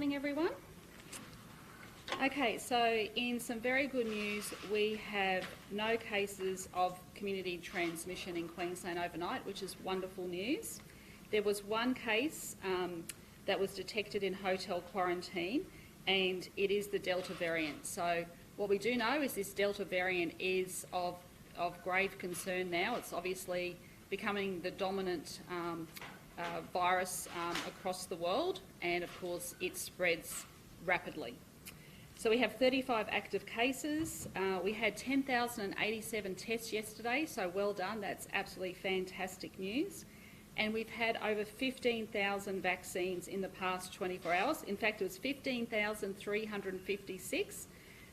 morning, everyone. Okay, so in some very good news, we have no cases of community transmission in Queensland overnight, which is wonderful news. There was one case that was detected in hotel quarantine, and it is the Delta variant. So what we do know is this Delta variant is of grave concern now. It's obviously becoming the dominant virus across the world, and of course it spreads rapidly. So we have 35 active cases. We had 10,087 tests yesterday, so well done. That's absolutely fantastic news. And we've had over 15,000 vaccines in the past 24 hours. In fact, it was 15,356,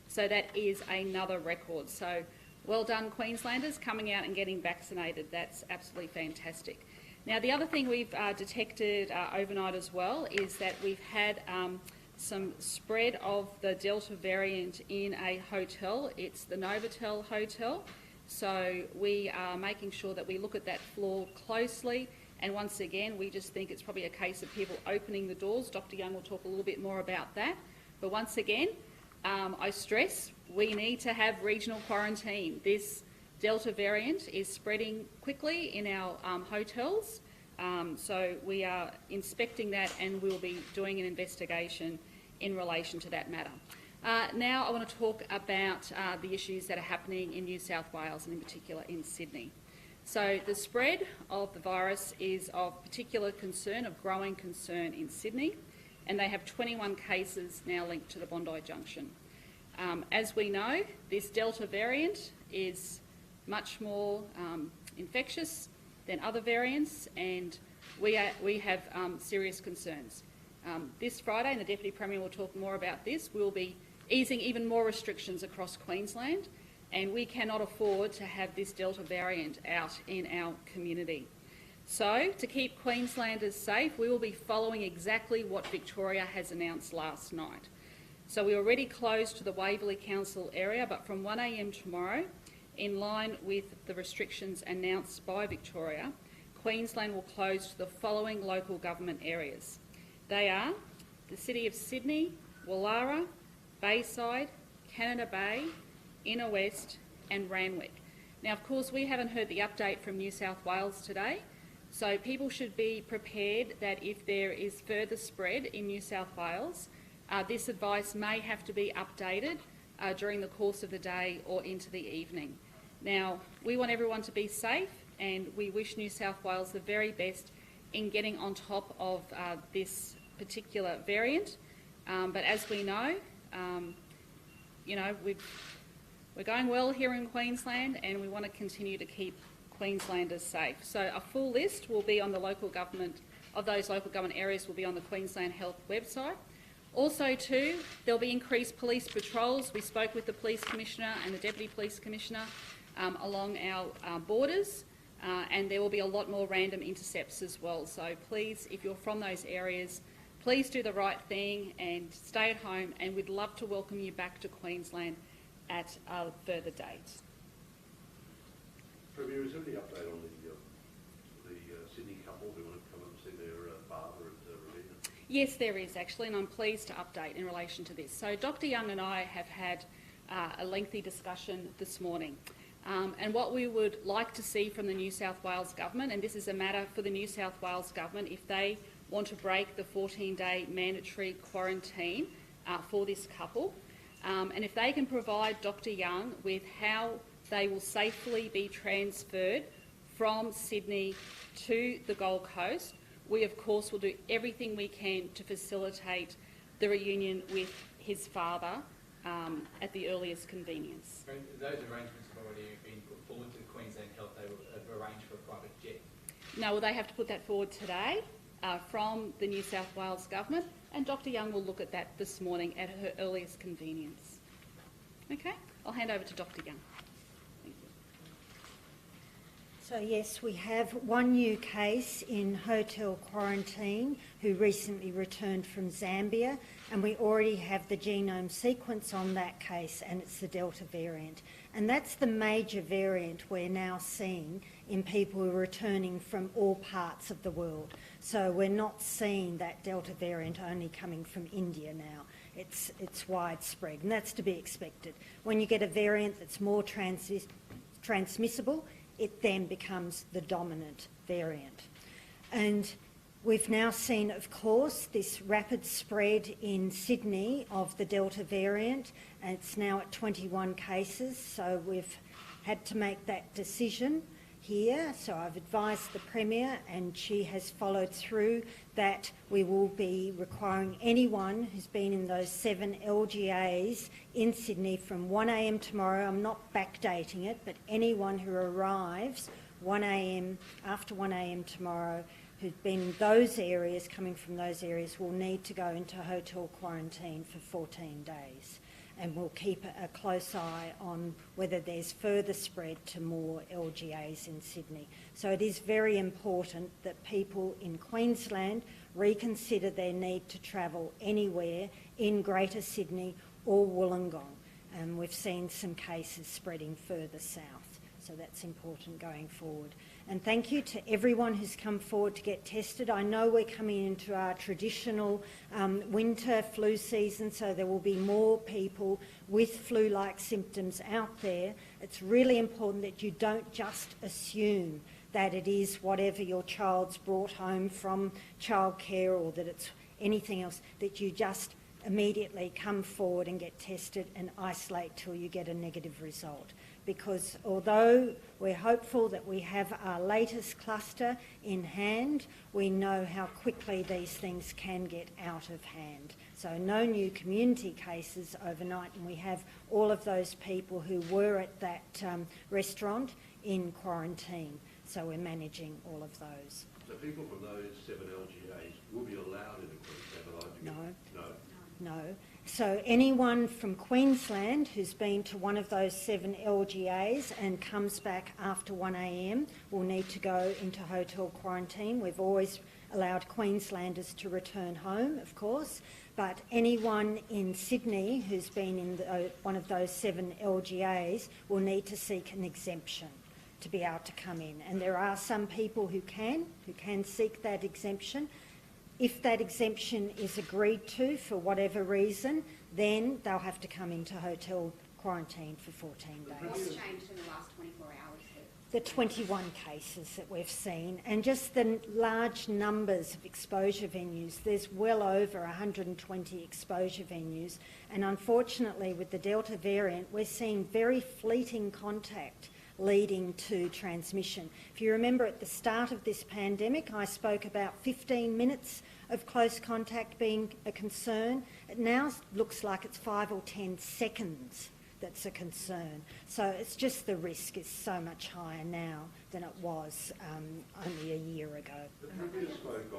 so that is another record. So well done, Queenslanders, coming out and getting vaccinated. That's absolutely fantastic. Now, the other thing we've detected overnight as well is that we've had some spread of the Delta variant in a hotel. It's the Novotel Hotel. So we are making sure that we look at that floor closely. And once again, we just think it's probably a case of people opening the doors. Dr. Young will talk a little bit more about that. But once again, I stress we need to have regional quarantine. This Delta variant is spreading quickly in our hotels. So we are inspecting that, and we'll be doing an investigation in relation to that matter. Now I want to talk about the issues that are happening in New South Wales, and in particular in Sydney. So the spread of the virus is of particular concern, of growing concern in Sydney, and they have 21 cases now linked to the Bondi Junction. As we know, this Delta variant is much more infectious than other variants, and we have serious concerns. This Friday, and the Deputy Premier will talk more about this, we'll be easing even more restrictions across Queensland, and we cannot afford to have this Delta variant out in our community. So, to keep Queenslanders safe, we will be following exactly what Victoria has announced last night. So we're already closed to the Waverley Council area, but from 1 a.m. tomorrow, in line with the restrictions announced by Victoria, Queensland will close to the following local government areas. They are the City of Sydney, Woollahra, Bayside, Canada Bay, Inner West and Randwick. Now, of course, we haven't heard the update from New South Wales today, so people should be prepared that if there is further spread in New South Wales, this advice may have to be updated during the course of the day or into the evening. Now, we want everyone to be safe, and we wish New South Wales the very best in getting on top of this particular variant. But as we know, we're going well here in Queensland, and we want to continue to keep Queenslanders safe. So a full list will be on the local government, of those local government areas will be on the Queensland Health website. Also too, there'll be increased police patrols. We spoke with the Police Commissioner and the Deputy Police Commissioner along our borders, and there will be a lot more random intercepts as well. So please, if you're from those areas, please do the right thing and stay at home, and we'd love to welcome you back to Queensland at a further date. Premier, is there any update on the Sydney couple who want to come and see their father at Ravenna? Yes, there is actually, and I'm pleased to update in relation to this. So Dr. Young and I have had a lengthy discussion this morning. And what we would like to see from the New South Wales Government, and this is a matter for the New South Wales Government, if they want to break the 14-day mandatory quarantine for this couple, and if they can provide Dr. Young with how they will safely be transferred from Sydney to the Gold Coast, we of course will do everything we can to facilitate the reunion with his father at the earliest convenience. Those arrangements have already been put forward to Queensland Health. They have arranged for a private jet. No, well, they have to put that forward today from the New South Wales Government, and Dr. Young will look at that this morning at her earliest convenience. Okay, I'll hand over to Dr. Young. Thank you. So yes, we have one new case in hotel quarantine who recently returned from Zambia, and we already have the genome sequence on that case, and it's the Delta variant. And that's the major variant we're now seeing in people who are returning from all parts of the world. So we're not seeing that Delta variant only coming from India now. It's widespread, and that's to be expected. When you get a variant that's more transmissible, it then becomes the dominant variant. And we've now seen, of course, this rapid spread in Sydney of the Delta variant, and it's now at 21 cases, so we've had to make that decision here. So I've advised the Premier, and she has followed through, that we will be requiring anyone who's been in those 7 LGAs in Sydney from 1 a.m. tomorrow, I'm not backdating it, but anyone who arrives 1 a.m. after 1 a.m. tomorrow who's been in those areas, coming from those areas, will need to go into hotel quarantine for 14 days. And we'll keep a close eye on whether there's further spread to more LGAs in Sydney. So it is very important that people in Queensland reconsider their need to travel anywhere in Greater Sydney or Wollongong. And we've seen some cases spreading further south. So that's important going forward. And thank you to everyone who's come forward to get tested. I know we're coming into our traditional winter flu season, so there will be more people with flu-like symptoms out there. It's really important that you don't just assume that it is whatever your child's brought home from childcare or that it's anything else, that you just immediately come forward and get tested and isolate till you get a negative result. Because although we're hopeful that we have our latest cluster in hand, we know how quickly these things can get out of hand. So no new community cases overnight, and we have all of those people who were at that restaurant in quarantine. So we're managing all of those. So people from those 7 LGAs will be allowed into Queensland? No. So anyone from Queensland who's been to one of those 7 LGAs and comes back after 1 a.m. will need to go into hotel quarantine. We've always allowed Queenslanders to return home, of course, but anyone in Sydney who's been in one of those 7 LGAs will need to seek an exemption to be able to come in. And there are some people who can seek that exemption. If that exemption is agreed to for whatever reason, then they'll have to come into hotel quarantine for 14 days. What's changed in the last 24 hours? The 21 cases that we've seen, and just the large numbers of exposure venues. There's well over 120 exposure venues, and unfortunately with the Delta variant, we're seeing very fleeting contact leading to transmission. If you remember at the start of this pandemic, I spoke about 15 minutes of close contact being a concern. It now looks like it's 5 or 10 seconds that's a concern. So it's just the risk is so much higher now than it was only a year ago. The Premier spoke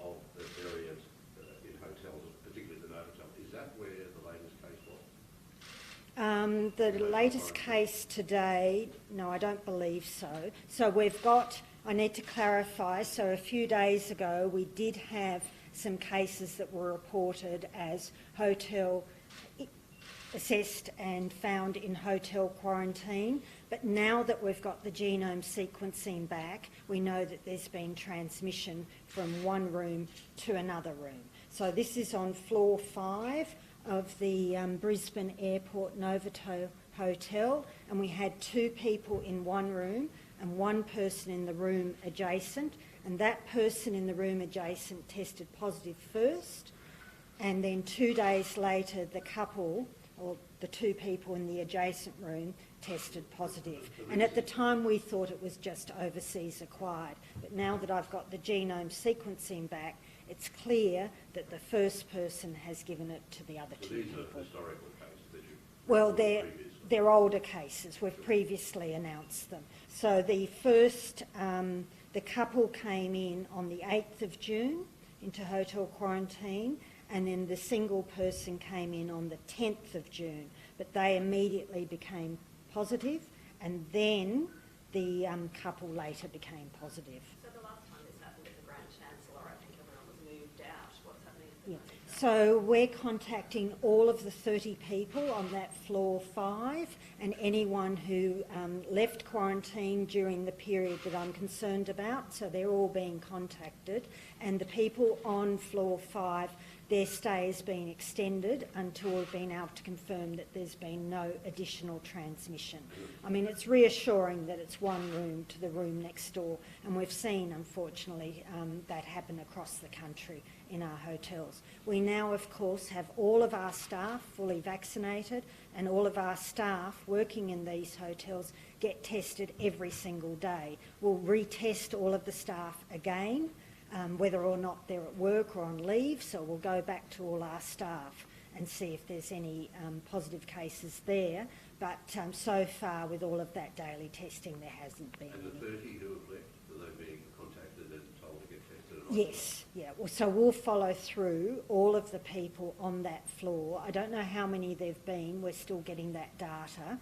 of the variant in hotels, particularly the Novotel. Is that where the latest case was? The latest case today, no, I don't believe so. So we've got, I need to clarify, so a few days ago we did have some cases that were reported as hotel assessed and found in hotel quarantine, but now that we've got the genome sequencing back, we know that there's been transmission from one room to another room. So this is on floor 5 of the Brisbane Airport Novotel Hotel, and we had 2 people in one room and 1 person in the room adjacent, and that person in the room adjacent tested positive first, and then 2 days later the couple, or the 2 people in the adjacent room, tested positive. And at the time we thought it was just overseas acquired, but now that I've got the genome sequencing back, it's clear that the first person has given it to the other 2 people. These are historical cases that you... Well, they're older cases. We've previously announced them. So the first, the couple came in on the 8th of June into hotel quarantine, and then the single person came in on the 10th of June, but they immediately became positive, and then the couple later became positive. So the last time this happened at the Grand Chancellor, I think everyone was moved out. What's happening at the Yeah. moment? So we're contacting all of the 30 people on that floor 5 and anyone who left quarantine during the period that I'm concerned about. So they're all being contacted. And the people on floor 5, their stay has been extended until we've been able to confirm that there's been no additional transmission. I mean, it's reassuring that it's one room to the room next door, and we've seen, unfortunately, that happen across the country in our hotels. We now, of course, have all of our staff fully vaccinated, and all of our staff working in these hotels get tested every single day. We'll retest all of the staff again, whether or not they're at work or on leave, so we'll go back to all our staff and see if there's any positive cases there. But so far, with all of that daily testing, there hasn't been And the any. 30 who have left, are they being contacted and told to get tested? Or not? Yes, yeah. Well, so we'll follow through all of the people on that floor. I don't know how many there've been. We're still getting that data.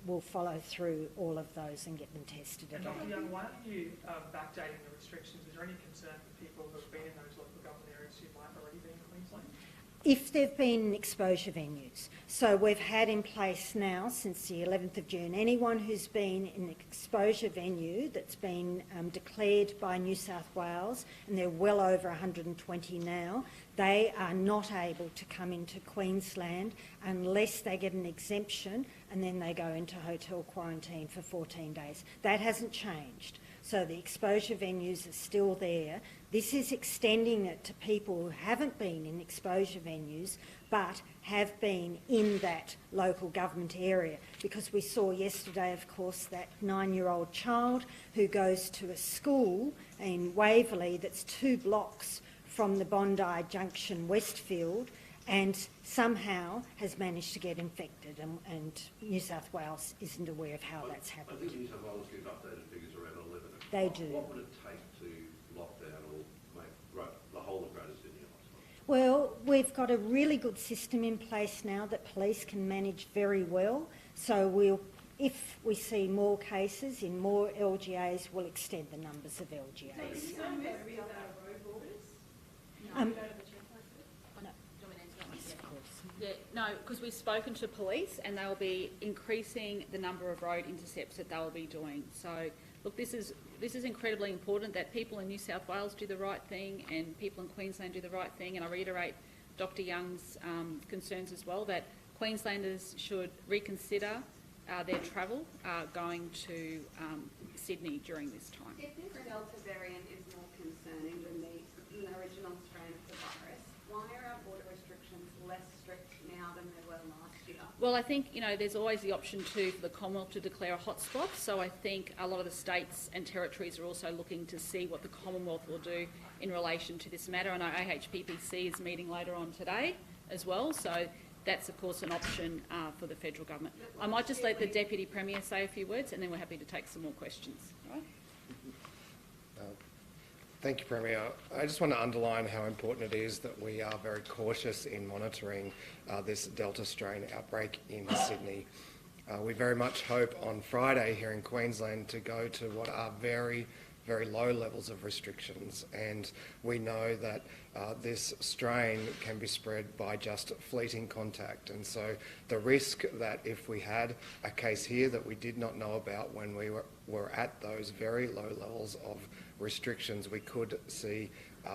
We'll follow through all of those and get them tested And again. Dr. Young, why aren't you backdating the restrictions? Is there any concern for people who have been in those local government areas who might already be in Queensland? If they've been exposure venues. So we've had in place now since the 11th of June, anyone who's been in an exposure venue that's been declared by New South Wales, and they're well over 120 now, they are not able to come into Queensland unless they get an exemption, and then they go into hotel quarantine for 14 days. That hasn't changed. So the exposure venues are still there. This is extending it to people who haven't been in exposure venues but have been in that local government area, because we saw yesterday, of course, that 9-year-old child who goes to a school in Waverley that's 2 blocks from the Bondi Junction Westfield and somehow has managed to get infected, and New South Wales isn't aware of how that's I happened. think New South Wales give updated figures around 11. They do. What would it take to lock down or make the whole of Greater Sydney a hotspot? Well, we've got a really good system in place now that police can manage very well. So if we see more cases in more LGAs, we'll extend the numbers of LGAs. Um, Yeah, no, because we've spoken to police and they'll be increasing the number of road intercepts that they'll be doing. So, look, this is incredibly important that people in New South Wales do the right thing and people in Queensland do the right thing. And I reiterate Dr. Young's concerns as well, that Queenslanders should reconsider their travel going to Sydney during this time. If this Delta variant is more concerning than the original strain of the virus, why are our border restrictions less strict now than they were last year? Well, I think, there's always the option too for the Commonwealth to declare a hotspot. So I think a lot of the states and territories are also looking to see what the Commonwealth will do in relation to this matter. I know AHPPC is meeting later on today as well. So that's, of course, an option for the federal government. I might just let the Deputy Premier say a few words and then we're happy to take some more questions. All right? Thank you, Premier. I just want to underline how important it is that we are very cautious in monitoring this Delta strain outbreak in Sydney. We very much hope on Friday here in Queensland to go to what are very, very low levels of restrictions, and we know that this strain can be spread by just fleeting contact, and so the risk that if we had a case here that we did not know about when we were at those very low levels of restrictions, we could see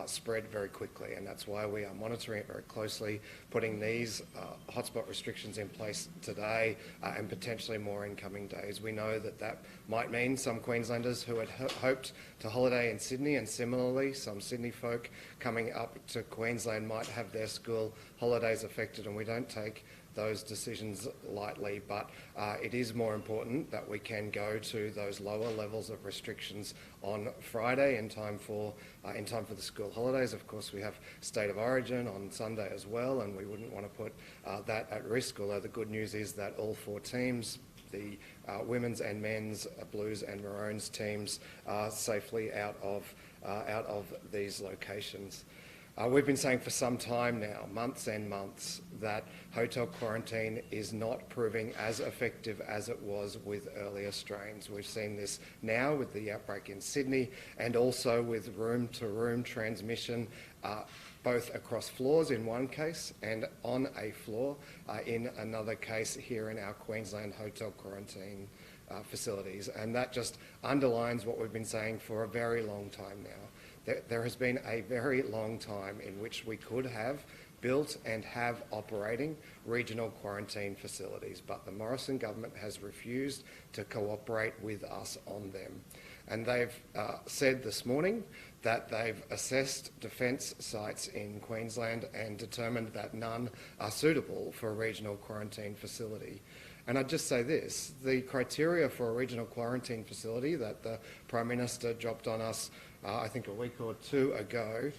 spread very quickly, and that's why we are monitoring it very closely, putting these hotspot restrictions in place today and potentially more in coming days. We know that that might mean some Queenslanders who had hoped to holiday in Sydney, and similarly some Sydney folk coming up to Queensland might have their school holidays affected, and we don't take those decisions lightly, but it is more important that we can go to those lower levels of restrictions on Friday in time for the school holidays. Of course, we have State of Origin on Sunday as well, and we wouldn't want to put that at risk, although the good news is that all 4 teams, the women's and men's Blues and Maroons teams, are safely out of these locations. We've been saying for some time now, months and months, that hotel quarantine is not proving as effective as it was with earlier strains. We've seen this now with the outbreak in Sydney and also with room-to-room transmission, both across floors in one case and on a floor in another case here in our Queensland hotel quarantine facilities. And that just underlines what we've been saying for a very long time now. There has been a very long time in which we could have built and have operating regional quarantine facilities, but the Morrison government has refused to cooperate with us on them. And they've said this morning that they've assessed defence sites in Queensland and determined that none are suitable for a regional quarantine facility. And I'd just say this, the criteria for a regional quarantine facility that the Prime Minister dropped on us I think a week or two ago,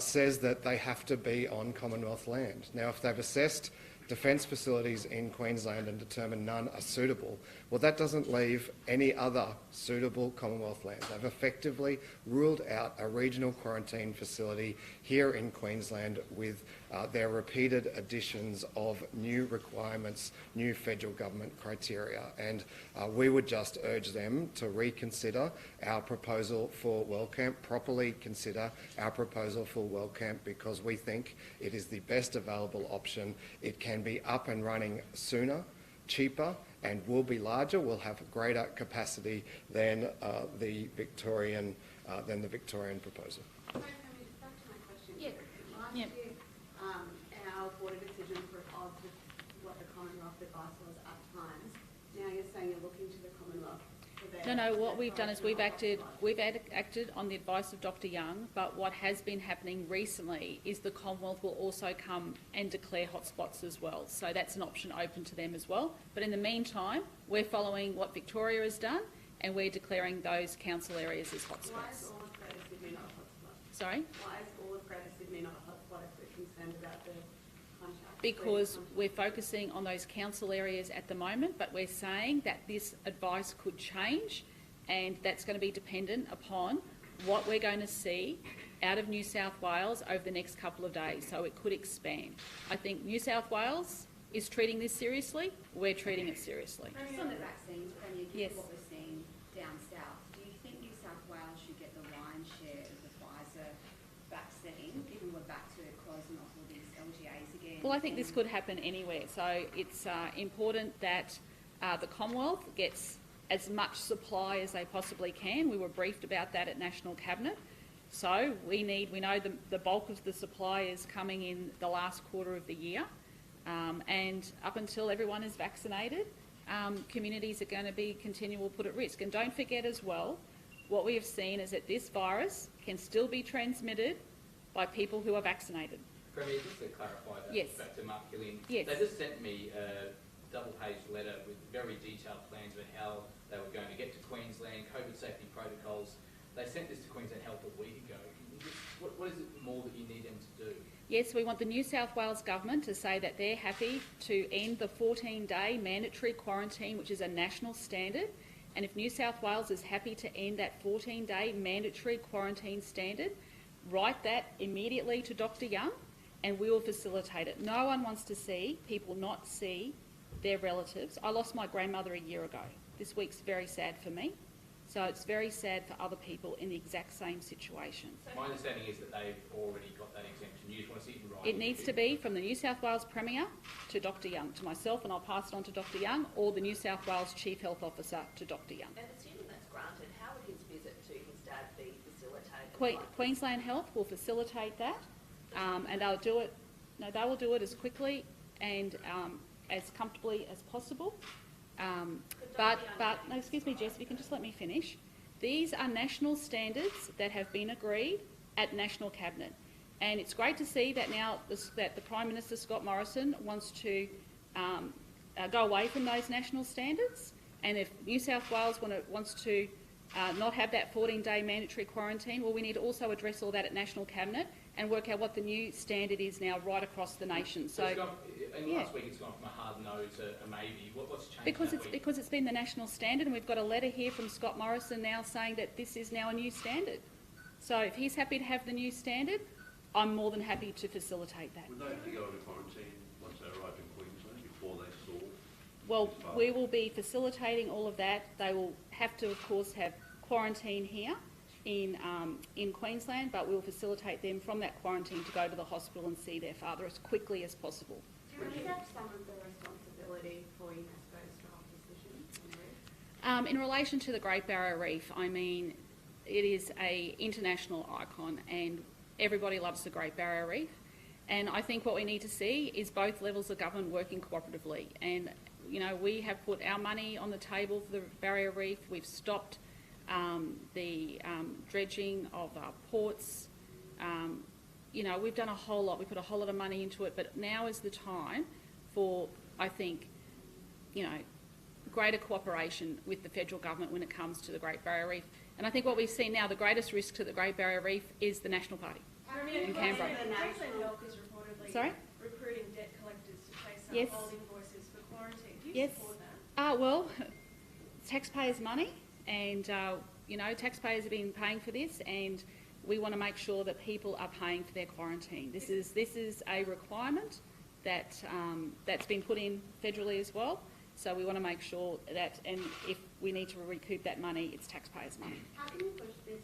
says that they have to be on Commonwealth land. Now, if they've assessed defence facilities in Queensland and determined none are suitable, well, that doesn't leave any other suitable Commonwealth land. They've effectively ruled out a regional quarantine facility here in Queensland with their repeated additions of new requirements, new federal government criteria. And we would just urge them to reconsider our proposal for Wellcamp, properly consider our proposal for Wellcamp, because we think it is the best available option. It can be up and running sooner, cheaper, and will be larger, will have greater capacity than the Victorian proposal. Sorry, back to my question. Yeah. Last Yeah. year, our border decisions were at odds with what the Commonwealth advice was at times. Now you're saying you're looking to the Commonwealth for their... No, what we've done is we've acted on the advice of Dr Young, but what has been happening recently is the Commonwealth will also come and declare hotspots as well. So that's an option open to them as well. But in the meantime, we're following what Victoria has done and we're declaring those council areas as Why is hotspots. all of Greater Sydney not a hotspot? Sorry? Why is all of Greater Sydney not a hotspot if we're concerned about the contact? Because we're focusing on those council areas at the moment, but we're saying that this advice could change and that's going to be dependent upon what we're going to see out of New South Wales over the next couple of days. So it could expand. I think New South Wales is treating this seriously. We're treating it seriously. Just on the vaccines, Premier, given Yes. what we're seeing down south, do you think New South Wales should get the lion's share of the Pfizer vaccine, given we're back to closing off all these LGAs again? Well, I think this could happen anywhere. So it's important that the Commonwealth gets as much supply as they possibly can. We were briefed about that at National Cabinet. So we know the bulk of the supply is coming in the last quarter of the year. And up until everyone is vaccinated, communities are going to be continual put at risk. And don't forget as well, what we have seen is that this virus can still be transmitted by people who are vaccinated. Premier, just to clarify that, Yes. back to Mark Killian, Yes. they just sent me a double-page letter with very detailed plans of how they were going to get to Queensland, COVID safety protocols. They sent this to Queensland Health a week ago. What is it more that you need them to do? Yes, we want the New South Wales government to say that they're happy to end the 14-day mandatory quarantine, which is a national standard. And if New South Wales is happy to end that 14-day mandatory quarantine standard, write that immediately to Dr Young and we will facilitate it. No one wants to see people not see their relatives. I lost my grandmother a year ago. This week's very sad for me. So it's very sad for other people in the exact same situation. My understanding is that they've already got that exemption. You just want to see it in writing. It needs to be from the New South Wales Premier to Dr Young, to myself, and I'll pass it on to Dr Young, or the New South Wales Chief Health Officer to Dr Young. And assuming that's granted, how would his visit to his dad be facilitated? Queensland Health will facilitate that, and they'll do it. No, they will do it as quickly and as comfortably as possible. But no, excuse me, Jess, if you can just let me finish. These are national standards that have been agreed at National Cabinet, and it's great to see that now that the Prime Minister Scott Morrison wants to go away from those national standards. And if New South Wales wants to not have that 14-day mandatory quarantine, well, we need to also address all that at National Cabinet and work out what the new standard is now right across the nation. So, last week it's gone from a hard no to a maybe. What's changed? Because it's been the national standard, and we've got a letter here from Scott Morrison now saying that this is now a new standard. So if he's happy to have the new standard, I'm more than happy to facilitate that. Would they have to go into quarantine once they arrived in Queensland before they saw? Well, this father? we will be facilitating all of that. They will have to, of course, have quarantine here in Queensland, but we will facilitate them from that quarantine to go to the hospital and see their father as quickly as possible. Do you accept some of the responsibility for UNESCO's draft decision on the reef? In relation to the Great Barrier Reef, I mean, it is an international icon and everybody loves the Great Barrier Reef. And I think what we need to see is both levels of government working cooperatively. And, you know, we have put our money on the table for the Barrier Reef. We've stopped the dredging of our ports. You know, we've done a whole lot. We put a whole lot of money into it. But now is the time for, I think, you know, greater cooperation with the federal government when it comes to the Great Barrier Reef. And I think what we see now, the greatest risk to the Great Barrier Reef is the National Party in Canberra. Queensland Health is reportedly Sorry? recruiting debt collectors to chase Yes. up old invoices for quarantine. Do you Yes. support that? Well, taxpayers' money, and you know, taxpayers have been paying for this, and we want to make sure that people are paying for their quarantine. This is a requirement that that's been put in federally as well. So we want to make sure that, and if we need to recoup that money, it's taxpayers' money. How can you push this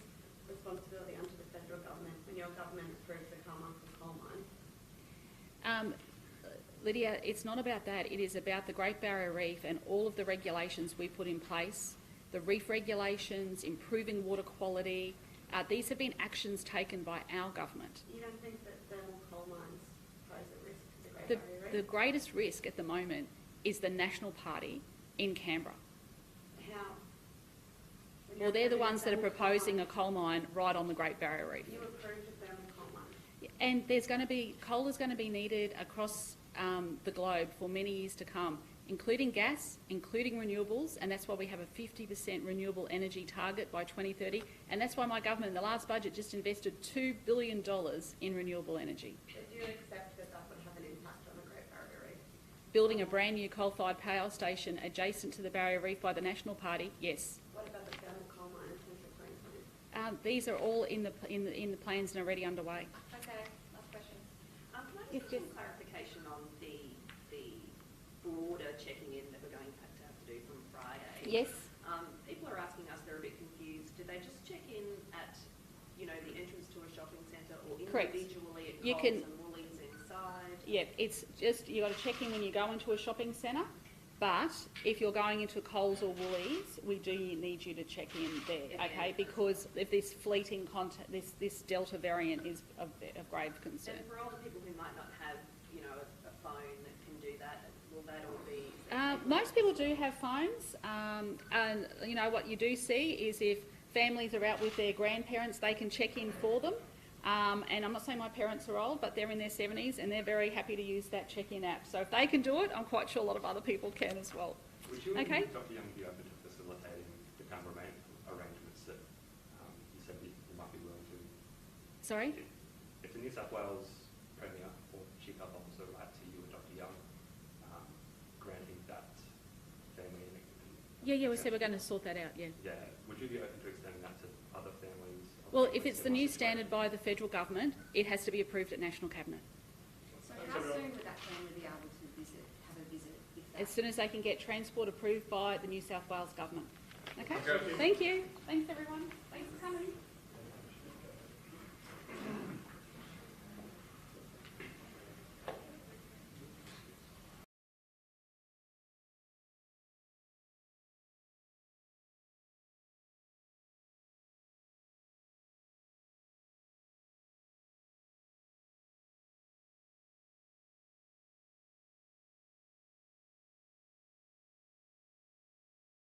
responsibility onto the federal government when your government approves the Carmichael coal mine? Lydia, it's not about that. It is about the Great Barrier Reef and all of the regulations we put in place, the reef regulations, improving water quality. These have been actions taken by our government. You don't think that thermal coal mines pose a risk to the Great Barrier Reef? The greatest risk at the moment is the National Party in Canberra. How? Well, they're the ones that are proposing a coal mine right on the Great Barrier Reef. You approved a thermal coal mine. And there's going to be, coal is going to be needed across the globe for many years to come, including gas, including renewables, and that's why we have a 50% renewable energy target by 2030, and that's why my government in the last budget just invested $2 billion in renewable energy. But do you accept that that would have an impact on the Great Barrier Reef? Building a brand new coal-fired power station adjacent to the Barrier Reef by the National Party, yes. What about the thermal coal mine in central Queensland? These are all in the plans and already underway. Okay, last question. Can I Yes, just yes. get some clarification on the broader checking in that we're going to have to do from Friday? Yes. People are asking us, they're a bit confused. Do they just check in at, you know, the entrance to a shopping centre or Correct. individually at You Coles can- and Woolies inside? Yeah, it's just, you've got to check in when you go into a shopping centre, but if you're going into Coles or Woolies, we do need you to check in there, okay? Because if this fleeting contact, this Delta variant is of grave concern. And for older people who might not have, you know, a phone that can do that, will that all be? Most people do have phones, and you know what you do see is if families are out with their grandparents, they can check in for them. And I'm not saying my parents are old, but they're in their 70s and they're very happy to use that check-in app. So if they can do it, I'm quite sure a lot of other people can as well. Would you Okay. and Dr. Young be open to facilitating the kind of arrangements that you said you might be willing to? Sorry? If the New South Wales Premier or Chief Health Officer write to you and Dr. Young, granting that family and Yeah, we said we're going to sort that out, yeah. yeah, would you be open to extending that to other families? Well, if it's the new standard by the federal government, it has to be approved at National Cabinet. So how soon would that family be able to have a visit? If that As soon as they can get transport approved by the New South Wales government. Okay? Thank you. Thanks, everyone. Thanks for coming.